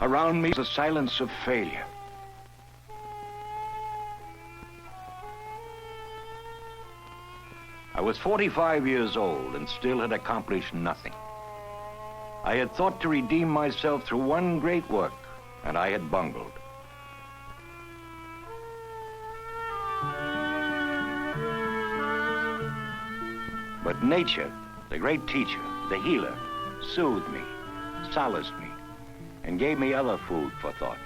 Around me, the silence of failure. I was 45 years old and still had accomplished nothing. I had thought to redeem myself through one great work, and I had bungled. But nature, the great teacher, the healer, soothed me, solaced me, and gave me other food for thought.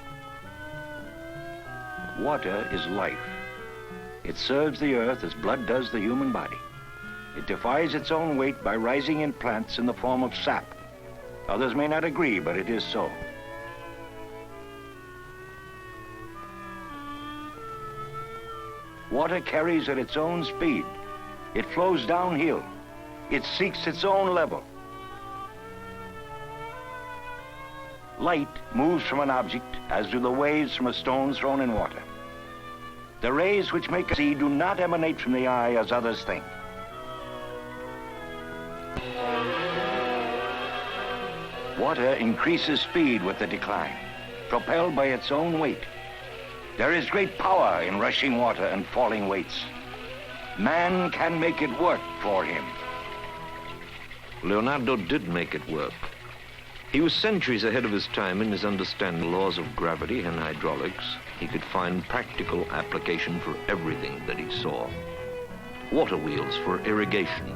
Water is life. It serves the earth as blood does the human body. It defies its own weight by rising in plants in the form of sap. Others may not agree, but it is so. Water carries at its own speed. It flows downhill. It seeks its own level. Light moves from an object, as do the waves from a stone thrown in water. The rays which make us see do not emanate from the eye as others think. Water increases speed with the decline, propelled by its own weight. There is great power in rushing water and falling weights. Man can make it work for him. Leonardo did make it work. He was centuries ahead of his time in his understanding the laws of gravity and hydraulics. He could find practical application for everything that he saw. Water wheels for irrigation.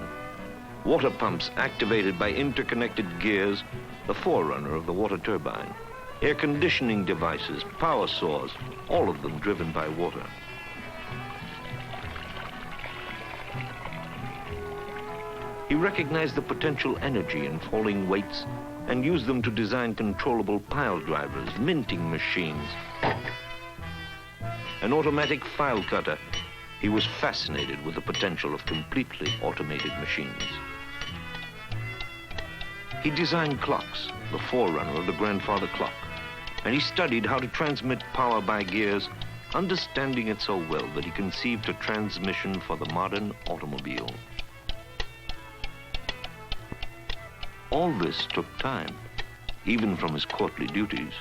Water pumps activated by interconnected gears, the forerunner of the water turbine. Air conditioning devices, power saws, all of them driven by water. He recognized the potential energy in falling weights and used them to design controllable pile drivers, minting machines, an automatic file cutter. He was fascinated with the potential of completely automated machines. He designed clocks, the forerunner of the grandfather clock, and he studied how to transmit power by gears, understanding it so well that he conceived a transmission for the modern automobile. All this took time, even from his courtly duties.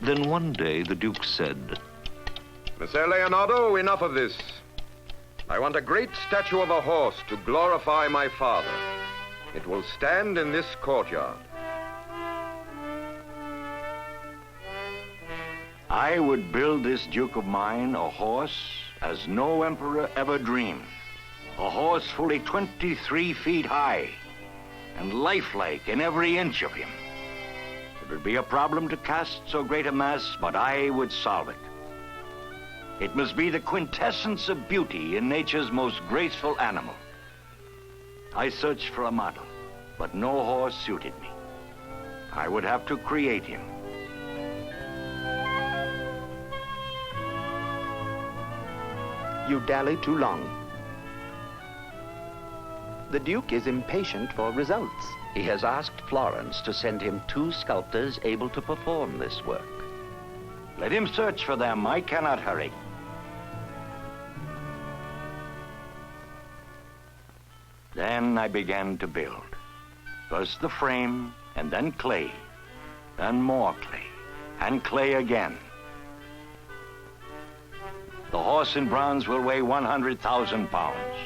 Then one day the Duke said, Messer Leonardo, enough of this. I want a great statue of a horse to glorify my father. It will stand in this courtyard. I would build this Duke of mine a horse as no emperor ever dreamed. A horse fully 23 feet high and lifelike in every inch of him. It would be a problem to cast so great a mass, but I would solve it. It must be the quintessence of beauty in nature's most graceful animal. I searched for a model, but no horse suited me. I would have to create him. You dally too long. The Duke is impatient for results. He has asked Florence to send him 2 sculptors able to perform this work. Let him search for them. I cannot hurry. Then I began to build. First the frame, and then clay, then more clay, and clay again. The horse in bronze will weigh 100,000 pounds.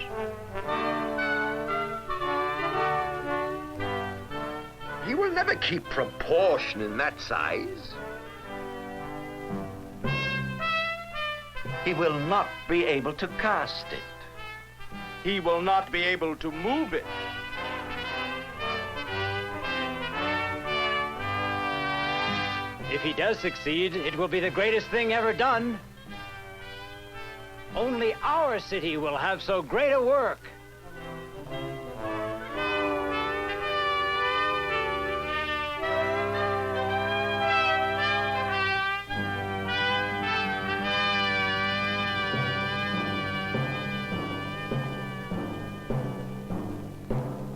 He will never keep proportion in that size. He will not be able to cast it. He will not be able to move it. If he does succeed, it will be the greatest thing ever done. Only our city will have so great a work.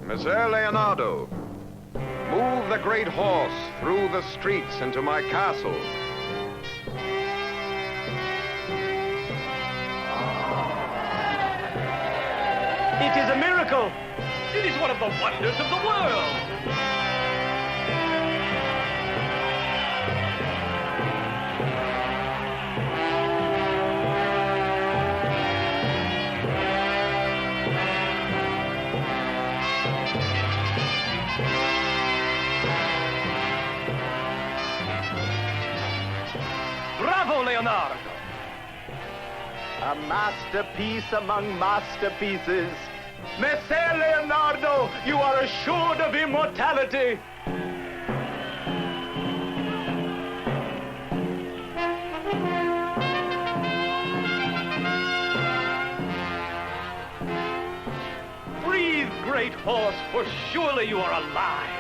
Messer Leonardo, move the great horse through the streets into my castle. It is a miracle. It is one of the wonders of the world. Bravo, Leonardo! A masterpiece among masterpieces. Messer Leonardo, you are assured of immortality. Breathe, great horse, for surely you are alive.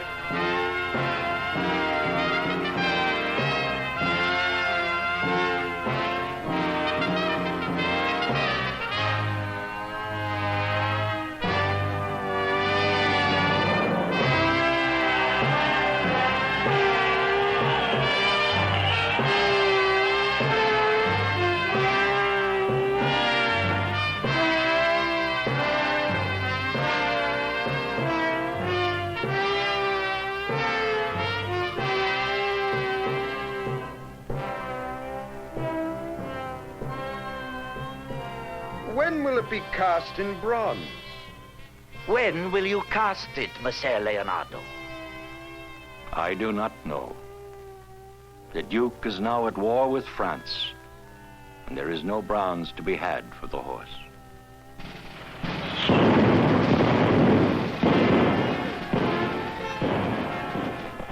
When will it be cast in bronze? When will you cast it, Messer Leonardo? I do not know. The Duke is now at war with France, and there is no bronze to be had for the horse.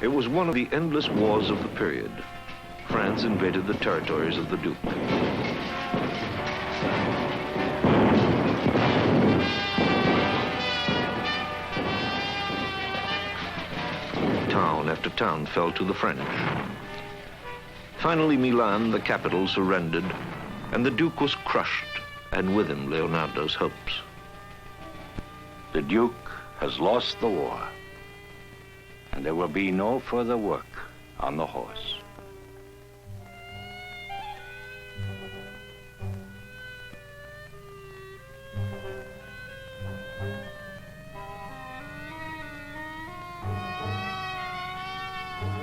It was one of the endless wars of the period. France invaded the territories of the Duke. Town after town fell to the French. Finally, Milan, the capital, surrendered, and the Duke was crushed, and with him Leonardo's hopes. The Duke has lost the war, and there will be no further work on the horse.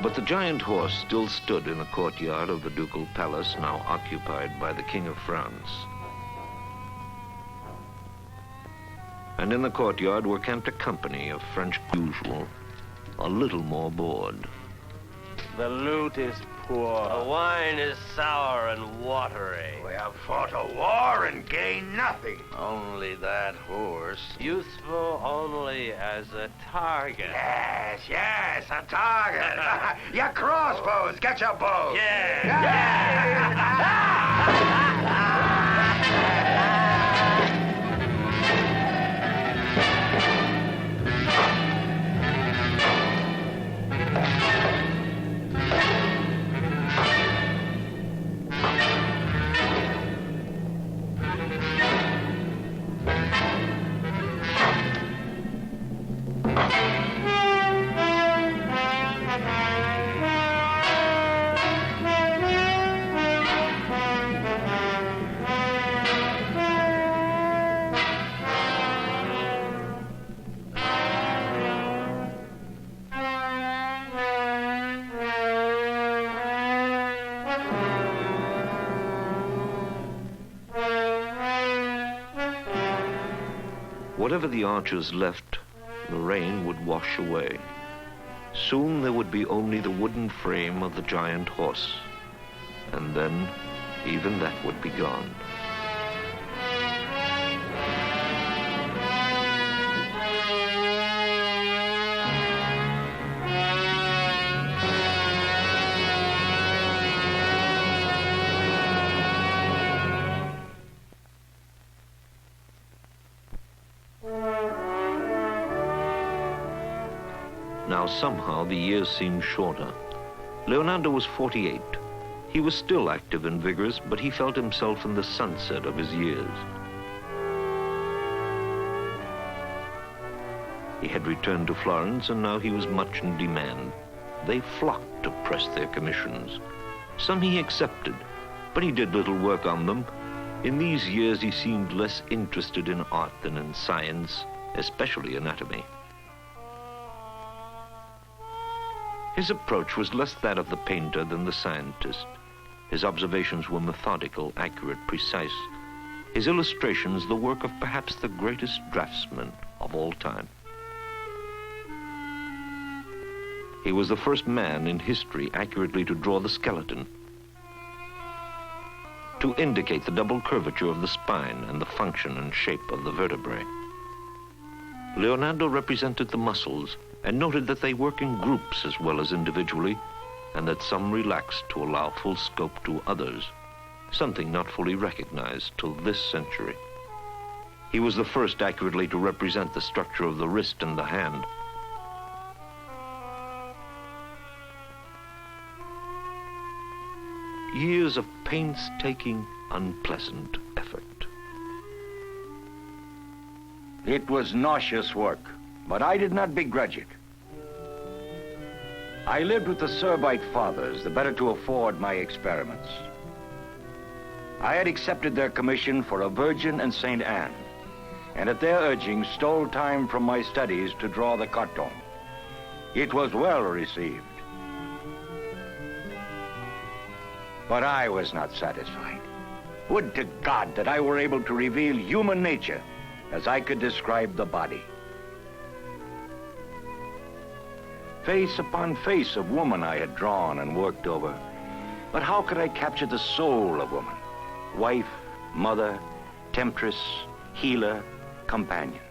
But the giant horse still stood in the courtyard of the ducal palace, now occupied by the King of France. And in the courtyard were camped a company of French usual, a little more bored. The loot is poor. The wine is sour and watery. We have fought a war and gained nothing. Only that horse, useful only as a target. Yes, a target. Your crossbows, get your bows. Whatever the archers left, the rain would wash away. Soon there would be only the wooden frame of the giant horse, and then even that would be gone. Now somehow the years seemed shorter. Leonardo was 48. He was still active and vigorous, but he felt himself in the sunset of his years. He had returned to Florence, and now he was much in demand. They flocked to press their commissions. Some he accepted, but he did little work on them. In these years he seemed less interested in art than in science, especially anatomy. His approach was less that of the painter than the scientist. His observations were methodical, accurate, precise. His illustrations the work of perhaps the greatest draftsman of all time. He was the first man in history accurately to draw the skeleton. to indicate the double curvature of the spine and the function and shape of the vertebrae. Leonardo represented the muscles and noted that they work in groups as well as individually, and that some relax to allow full scope to others, something not fully recognized till this century. He was the first accurately to represent the structure of the wrist and the hand. Years of painstaking, unpleasant effort. It was nauseous work, but I did not begrudge it. I lived with the Servite fathers, the better to afford my experiments. I had accepted their commission for a Virgin and St. Anne, and at their urging stole time from my studies to draw the carton. It was well received. But I was not satisfied. Would to God that I were able to reveal human nature as I could describe the body. Face upon face of woman I had drawn and worked over. But how could I capture the soul of woman? Wife, mother, temptress, healer, companion.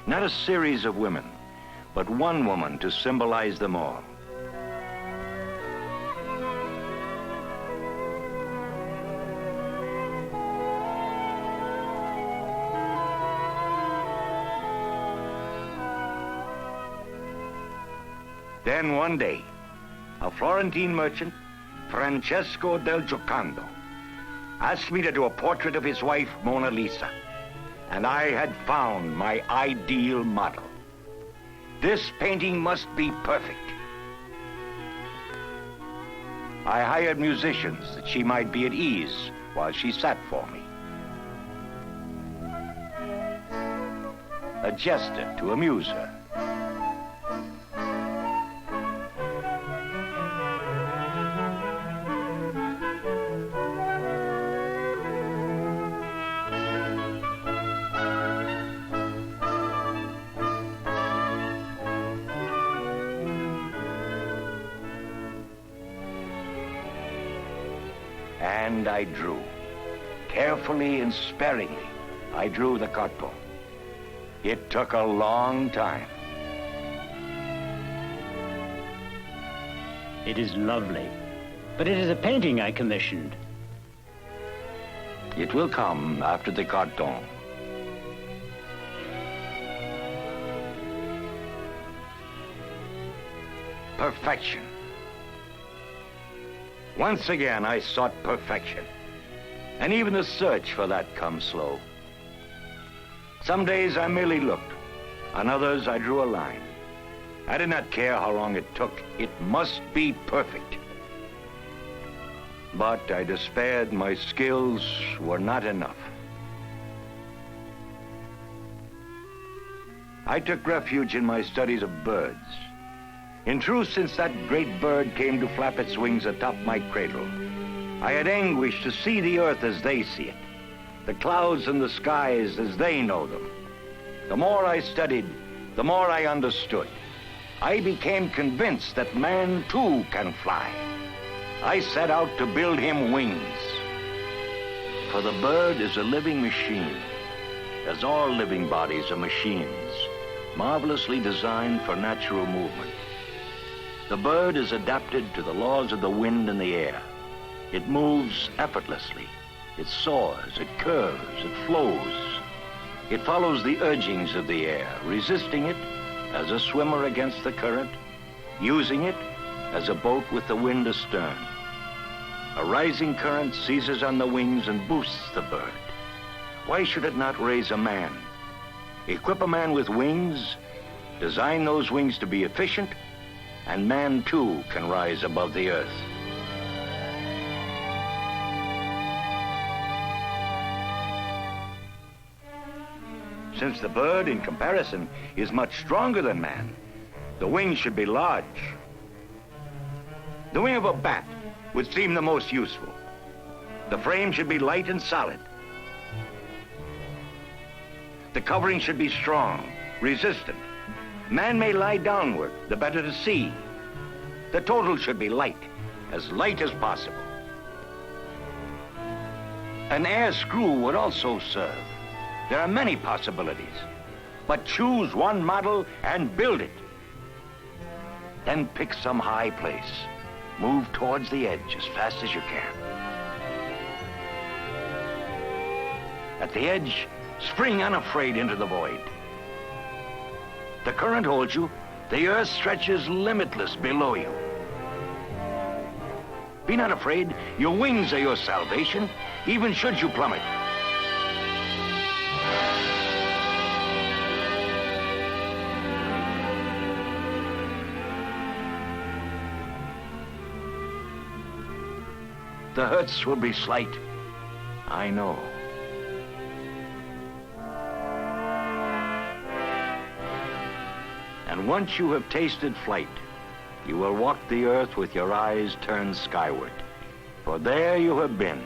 Not a series of women, but one woman to symbolize them all. Then one day, a Florentine merchant, Francesco del Giocondo, asked me to do a portrait of his wife, Mona Lisa. And I had found my ideal model. This painting must be perfect. I hired musicians that she might be at ease while she sat for me. A jester to amuse her. And I drew. Carefully and sparingly, I drew the carton. It took a long time. It is lovely, but it is a painting I commissioned. It will come after the carton. Perfection. Once again, I sought perfection. And even the search for that comes slow. Some days I merely looked. On others, I drew a line. I did not care how long it took. It must be perfect. But I despaired my skills were not enough. I took refuge in my studies of birds. In truth, since that great bird came to flap its wings atop my cradle, I had anguish to see the earth as they see it, the clouds and the skies as they know them. The more I studied, the more I understood. I became convinced that man too can fly. I set out to build him wings. For the bird is a living machine, as all living bodies are machines, marvelously designed for natural movement. The bird is adapted to the laws of the wind and the air. It moves effortlessly. It soars, it curves, it flows. It follows the urgings of the air, resisting it as a swimmer against the current, using it as a boat with the wind astern. A rising current seizes on the wings and boosts the bird. Why should it not raise a man? Equip a man with wings, design those wings to be efficient, and man too can rise above the earth. Since the bird, in comparison, is much stronger than man, the wings should be large. The wing of a bat would seem the most useful. The frame should be light and solid. The covering should be strong, resistant. Man may lie downward, the better to see. The total should be light as possible. An air screw would also serve. There are many possibilities. But choose one model and build it. Then pick some high place. Move towards the edge as fast as you can. At the edge, spring unafraid into the void. The current holds you. The earth stretches limitless below you. Be not afraid. Your wings are your salvation, even should you plummet. The hurts will be slight, I know. And once you have tasted flight, you will walk the earth with your eyes turned skyward. For there you have been,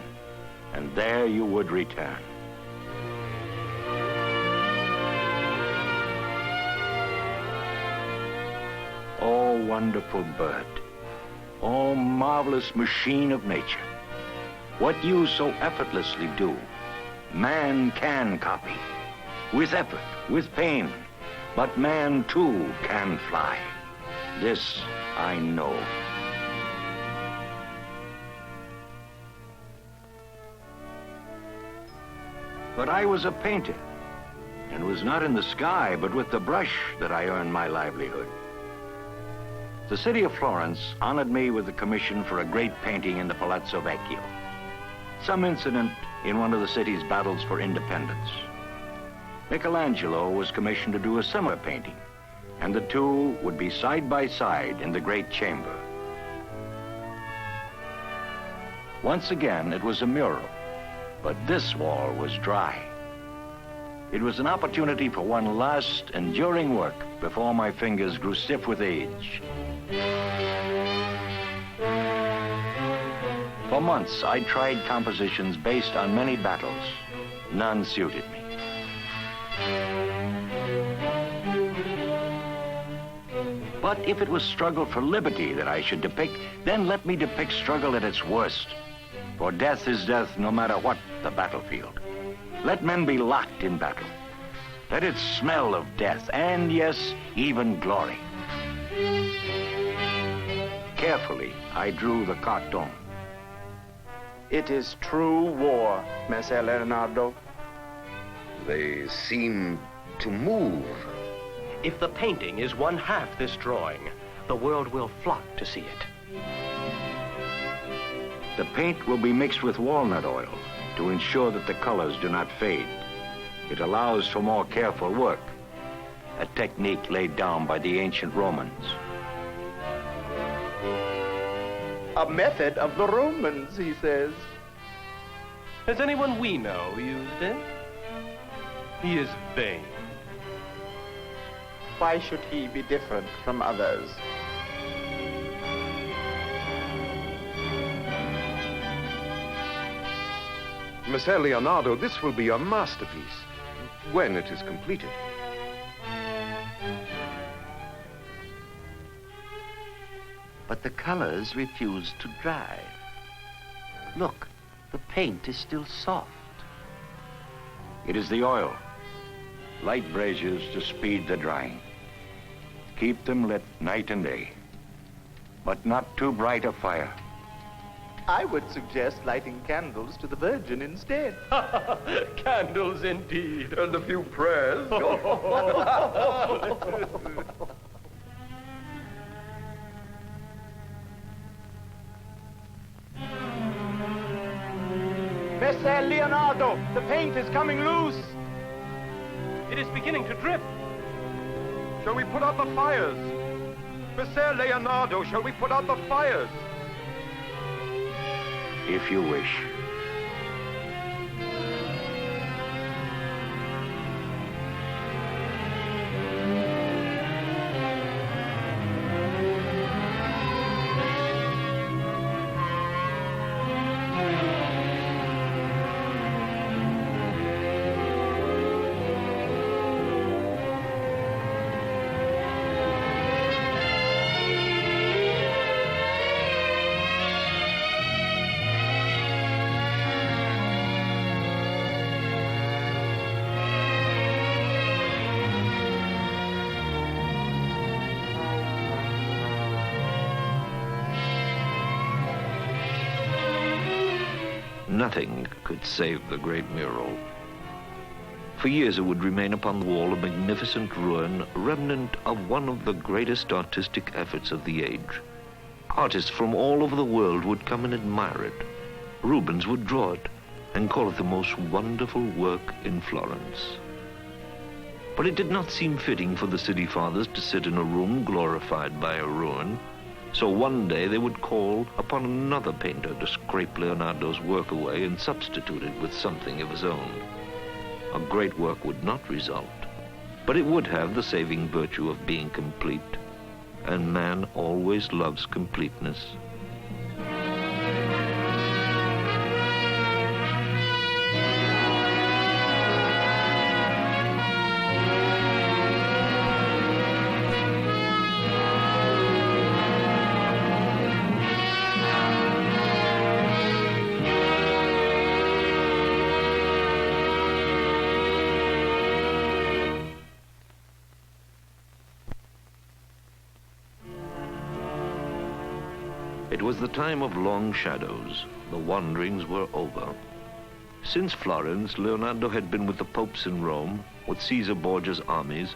and there you would return. Oh, wonderful bird. Oh, marvelous machine of nature. What you so effortlessly do, man can copy. With effort, with pain. But man, too, can fly. This I know. But I was a painter, and was not in the sky, but with the brush that I earned my livelihood. The city of Florence honored me with the commission for a great painting in the Palazzo Vecchio. Some incident in one of the city's battles for independence. Michelangelo was commissioned to do a similar painting, and the two would be side by side in the great chamber. Once again, it was a mural, but this wall was dry. It was an opportunity for one last, enduring work before my fingers grew stiff with age. For months, I tried compositions based on many battles. None suited me. But if it was struggle for liberty that I should depict, then let me depict struggle at its worst. For death is death no matter what the battlefield. Let men be locked in battle. Let it smell of death, and yes, even glory. Carefully, I drew the carton. It is true war, Messer Leonardo. They seem to move. If the painting is one half this drawing, the world will flock to see it. The paint will be mixed with walnut oil to ensure that the colors do not fade. It allows for more careful work, a technique laid down by the ancient Romans. A method of the Romans, he says. Has anyone we know used it? He is vain. Why should he be different from others? Messer Leonardo, this will be a masterpiece when it is completed. But the colors refuse to dry. Look, the paint is still soft. It is the oil. Light braziers to speed the drying. Keep them lit night and day, but not too bright a fire. I would suggest lighting candles to the Virgin instead. Candles indeed. And a few prayers. Messer Leonardo, the paint is coming loose. It is beginning to drip. Shall we put out the fires? Messer Leonardo, shall we put out the fires? If you wish. Nothing could save the great mural. For years it would remain upon the wall, a magnificent ruin, remnant of one of the greatest artistic efforts of the age. Artists from all over the world would come and admire it. Rubens would draw it and call it the most wonderful work in Florence. But it did not seem fitting for the city fathers to sit in a room glorified by a ruin. So one day they would call upon another painter to scrape Leonardo's work away and substitute it with something of his own. A great work would not result, but it would have the saving virtue of being complete, and man always loves completeness. It was the time of long shadows. The wanderings were over. Since Florence, Leonardo had been with the popes in Rome, with Caesar Borgia's armies,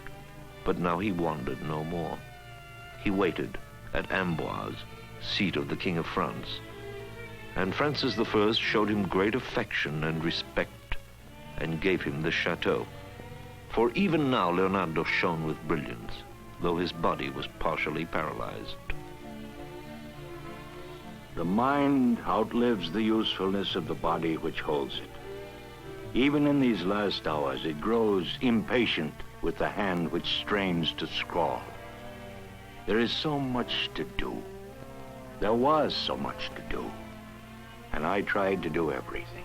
but now he wandered no more. He waited at Amboise, seat of the King of France, and Francis I showed him great affection and respect and gave him the chateau. For even now Leonardo shone with brilliance, though his body was partially paralyzed. The mind outlives the usefulness of the body which holds it. Even in these last hours, it grows impatient with the hand which strains to scrawl. There is so much to do. There was so much to do. And I tried to do everything.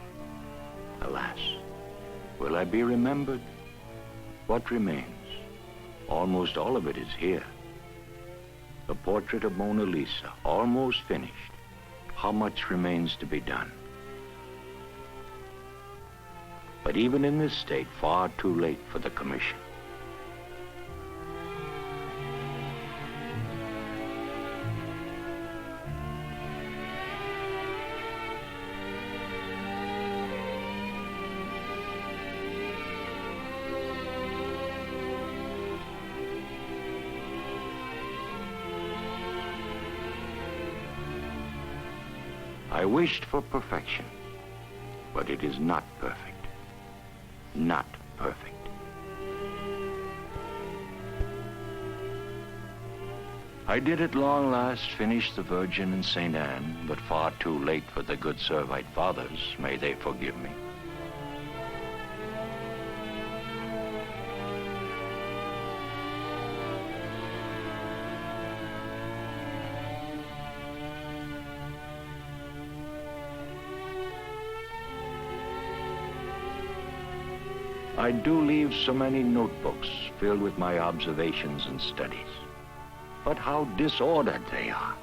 Alas, will I be remembered? What remains? Almost all of it is here. The portrait of Mona Lisa, almost finished. How much remains to be done? But even in this state, far too late for the commission. I wished for perfection, but it is not perfect. Not perfect. I did at long last finish the Virgin and St. Anne, but far too late for the good Servite fathers. May they forgive me. I do leave so many notebooks filled with my observations and studies. But how disordered they are.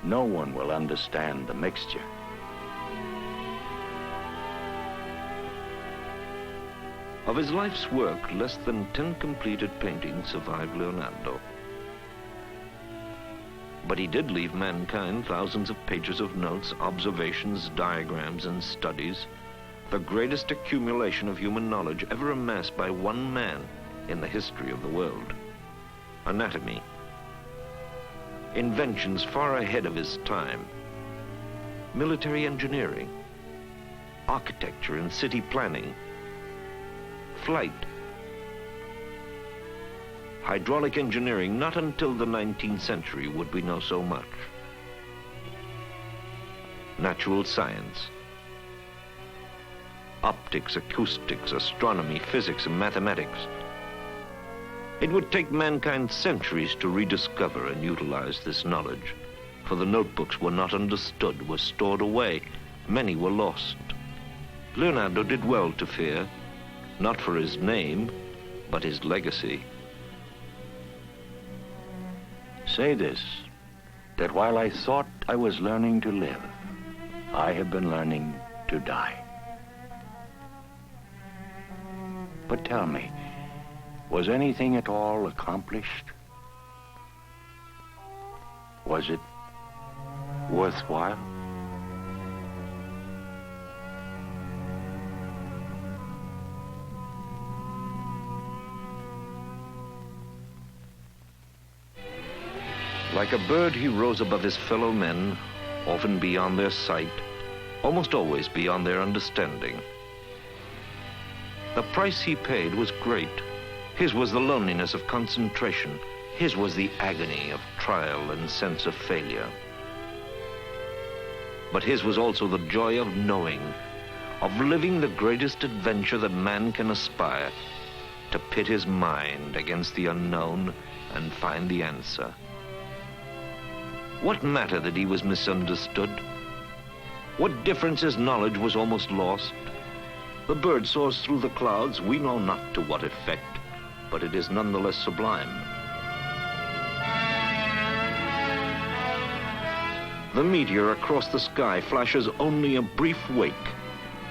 No one will understand the mixture. Of his life's work, less than 10 completed paintings survive Leonardo. But he did leave mankind thousands of pages of notes, observations, diagrams, and studies, the greatest accumulation of human knowledge ever amassed by one man in the history of the world. Anatomy. Inventions far ahead of his time. Military engineering. Architecture and city planning. Flight. Hydraulic engineering. Not until the 19th century would we know so much. Natural science. Optics, acoustics, astronomy, physics, and mathematics. It would take mankind centuries to rediscover and utilize this knowledge, for the notebooks were not understood, were stored away. Many were lost. Leonardo did well to fear, not for his name, but his legacy. Say this, that while I thought I was learning to live, I have been learning to die. But tell me, was anything at all accomplished? Was it worthwhile? Like a bird, he rose above his fellow men, often beyond their sight, almost always beyond their understanding. The price he paid was great. His was the loneliness of concentration. His was the agony of trial and sense of failure. But his was also the joy of knowing, of living the greatest adventure that man can aspire, to pit his mind against the unknown and find the answer. What matter that he was misunderstood? What difference his knowledge was almost lost? The bird soars through the clouds, we know not to what effect, but it is nonetheless sublime. The meteor across the sky flashes only a brief wake,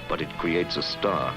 but it creates a star.